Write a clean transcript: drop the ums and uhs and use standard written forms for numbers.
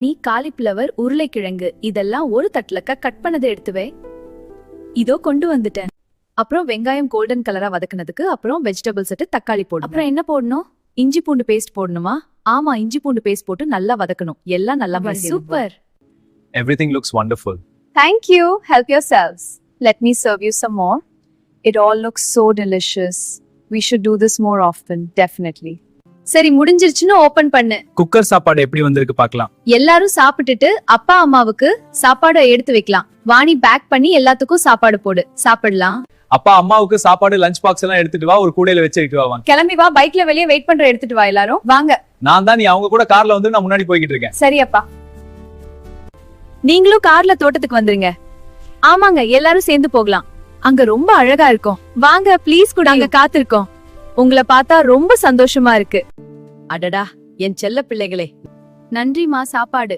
நீ காலிஃப்ளவர், உருளைக்கிழங்கு இதெல்லாம் ஒரு தட்டுல கட் பண்ணதை எடுத்துவே. இதோ கொண்டு வந்துட்டேன். அப்புறம் வெங்காயம் கோல்டன் கலரா வதக்குனதுக்கு அப்புறம் வெஜிடபிள்ஸ் தக்காளி போடு. அப்புறம் என்ன போடணும்? இஞ்சி பூண்டு பேஸ்ட் போடணுமா? ஆமா, இஞ்சி பூண்டு பேஸ்ட் போட்டு நல்லா வதக்கணும். எல்லாம் நல்லா super. Everything looks wonderful. Thank you. Help yourselves. Let me serve you some more. It all looks so delicious. We should do this more often, definitely. சரி, முடிஞ்சிருச்சுன்னு ஓபன் பண்ணு. குக்கர் சாப்பாடு எப்படி வந்திருக்கு பார்க்கலாம். எல்லாரும் சாப்பிட்டுட்டு அப்பா அம்மாவுக்கு சாப்பாடு எடுத்து வைக்கலாம். வாணி பேக் பண்ணி எல்லாத்துக்கும் சாப்பாடு போடு. சாப்பிடலாம். அப்பா அம்மாவுக்கு சாப்பாடு லஞ்ச் பாக்ஸ் எல்லாம் எடுத்துட்டு வா, ஒரு கூடையில வச்சு வைக்க வா. கிளம்பி வா, பைக்ல வெளியே வெயிட் பண்ற எடுத்துட்டு வா எல்லாரும். வாங்க. நான் தான் நீ அவங்க கூட கார்ல வந்து நான் முன்னாடி போய்கிட்டு இருக்கேன். சரி அப்பா. நீங்களும் கார்ல தோட்டத்துக்கு வந்துருங்க. ஆமாங்க, எல்லாரும் சேர்ந்து போகலாம். அங்க ரொம்ப அழகா இருக்கும். வாங்க ப்ளீஸ் கூட. நாங்க காத்திருக்கோம். உங்களை பார்த்தா ரொம்ப சந்தோஷமா இருக்கு. அடடா, என் செல்ல பிள்ளைகளே, நன்றிமா சாப்பாடு.